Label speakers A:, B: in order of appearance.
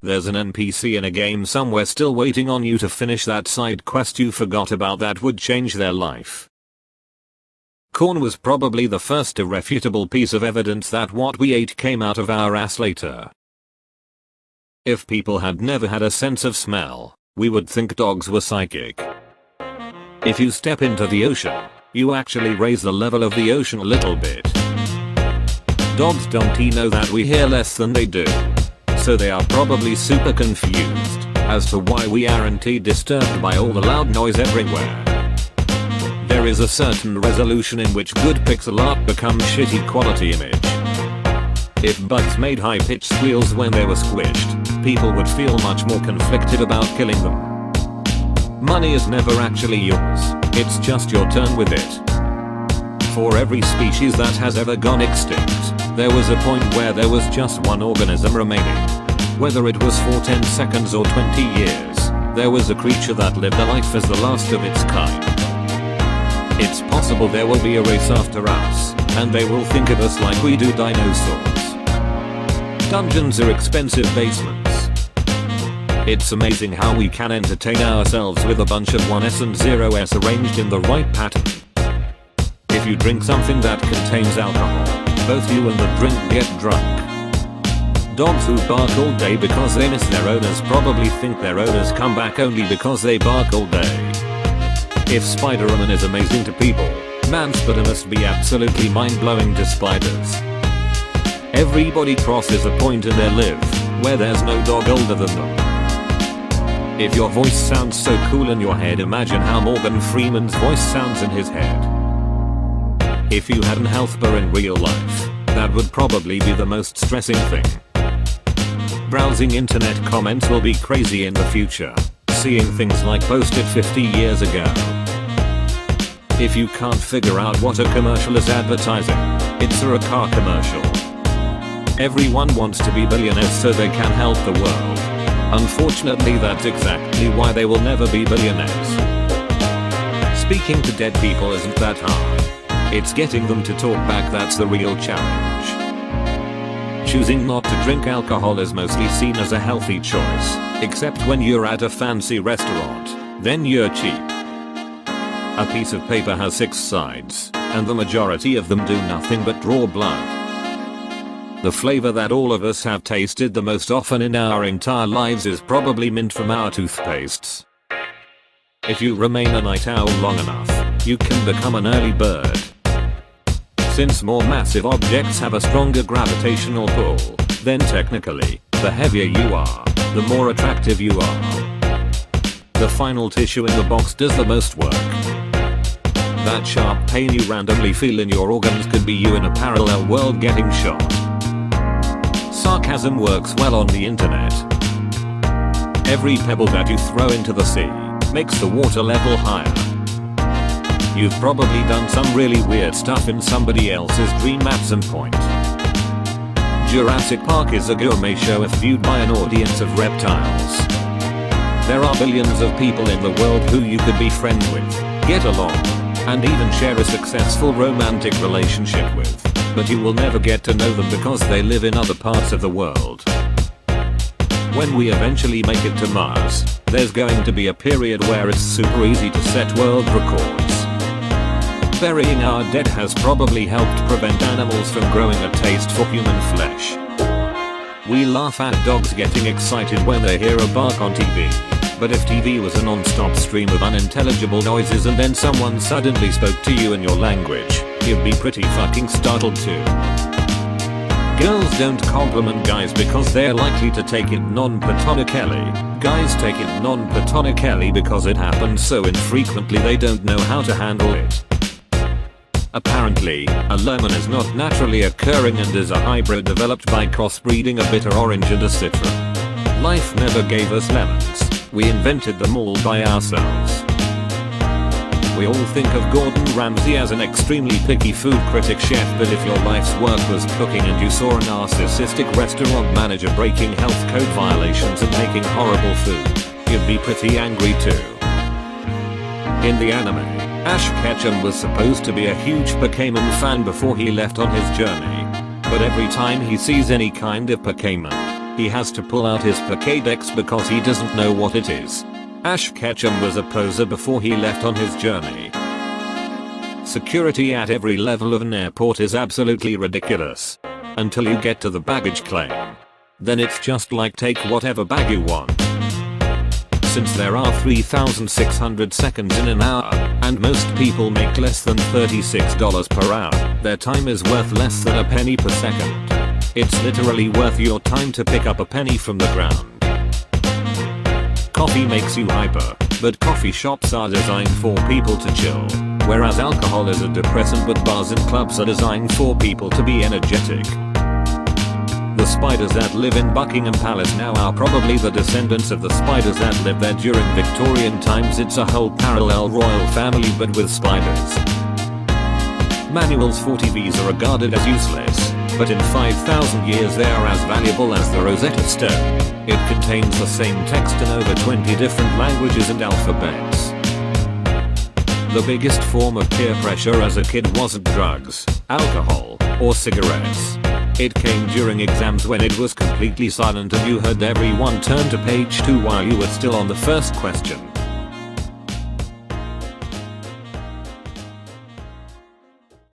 A: There's an NPC in a game somewhere still waiting on you to finish that side quest you forgot about that would change their life. Corn was probably the first irrefutable piece of evidence that what we ate came out of our ass later. If people had never had a sense of smell, we would think dogs were psychic. If you step into the ocean, you actually raise the level of the ocean a little bit. Dogs don't know that we hear less than they do. So they are probably super confused as to why we aren't disturbed by all the loud noise everywhere. There is a certain resolution in which good pixel art becomes shitty quality image. If bugs made high-pitched squeals when they were squished, people would feel much more conflicted about killing them. Money is never actually yours, it's just your turn with it. For every species that has ever gone extinct, there was a point where there was just one organism remaining. Whether it was for 10 seconds or 20 years, there was a creature that lived a life as the last of its kind. It's possible there will be a race after us, and they will think of us like we do dinosaurs. Dungeons are expensive basements. It's amazing how we can entertain ourselves with a bunch of 1s and 0s arranged in the right pattern. If you drink something that contains alcohol, both you and the drink get drunk. Dogs who bark all day because they miss their owners probably think their owners come back only because they bark all day. If Spider-Man is amazing to people, Mansplatter must be absolutely mind-blowing to spiders. Everybody crosses a point in their life where there's no dog older than them. If your voice sounds so cool in your head, imagine how Morgan Freeman's voice sounds in his head. If you had an health bar in real life, that would probably be the most stressing thing. Browsing internet comments will be crazy in the future, seeing things like posted 50 years ago. If you can't figure out what a commercial is advertising, it's a car commercial. Everyone wants to be billionaires so they can help the world. Unfortunately, that's exactly why they will never be billionaires. Speaking to dead people isn't that hard. It's getting them to talk back that's the real challenge. Choosing not to drink alcohol is mostly seen as a healthy choice, except when you're at a fancy restaurant, then you're cheap. A piece of paper has 6 sides, and the majority of them do nothing but draw blood. The flavor that all of us have tasted the most often in our entire lives is probably mint from our toothpastes. If you remain a night owl long enough, you can become an early bird. Since more massive objects have a stronger gravitational pull, then technically, the heavier you are, the more attractive you are. The final tissue in the box does the most work. That sharp pain you randomly feel in your organs could be you in a parallel world getting shot. Sarcasm works well on the internet. Every pebble that you throw into the sea makes the water level higher. You've probably done some really weird stuff in somebody else's dream at some point. Jurassic Park is a gourmet show if viewed by an audience of reptiles. There are billions of people in the world who you could be friends with, get along, and even share a successful romantic relationship with, but you will never get to know them because they live in other parts of the world. When we eventually make it to Mars, there's going to be a period where it's super easy to set world records. Burying our dead has probably helped prevent animals from growing a taste for human flesh. We laugh at dogs getting excited when they hear a bark on TV, but if TV was a non-stop stream of unintelligible noises and then someone suddenly spoke to you in your language, you'd be pretty fucking startled too. Girls don't compliment guys because they're likely to take it non-platonically. Guys take it non-platonically because it happens so infrequently they don't know how to handle it. Apparently, a lemon is not naturally occurring and is a hybrid developed by crossbreeding a bitter orange and a citron. Life never gave us lemons, we invented them all by ourselves. We all think of Gordon Ramsay as an extremely picky food critic chef, but if your life's work was cooking and you saw a narcissistic restaurant manager breaking health code violations and making horrible food, you'd be pretty angry too. In the anime, Ash Ketchum was supposed to be a huge Pokemon fan before he left on his journey, but every time he sees any kind of Pokemon, He has to pull out his Pokédex because he doesn't know what it is. Ash Ketchum was a poser before he left on his journey. Security at every level of an airport is absolutely ridiculous. Until you get to the baggage claim. Then it's just like take whatever bag you want. Since there are 3,600 seconds in an hour, and most people make less than $36 per hour, their time is worth less than a penny per second. It's literally worth your time to pick up a penny from the ground. Coffee makes you hyper, but coffee shops are designed for people to chill, whereas alcohol is a depressant, but bars and clubs are designed for people to be energetic. The spiders that live in Buckingham Palace now are probably the descendants of the spiders that lived there during Victorian times. It's a whole parallel royal family but with spiders. Manuals for TVs are regarded as useless, but in 5,000 years they are as valuable as the Rosetta Stone. It contains the same text in over 20 different languages and alphabets. The biggest form of peer pressure as a kid wasn't drugs, alcohol, or cigarettes. It came during exams when it was completely silent and you heard everyone turn to page 2 while you were still on the first question.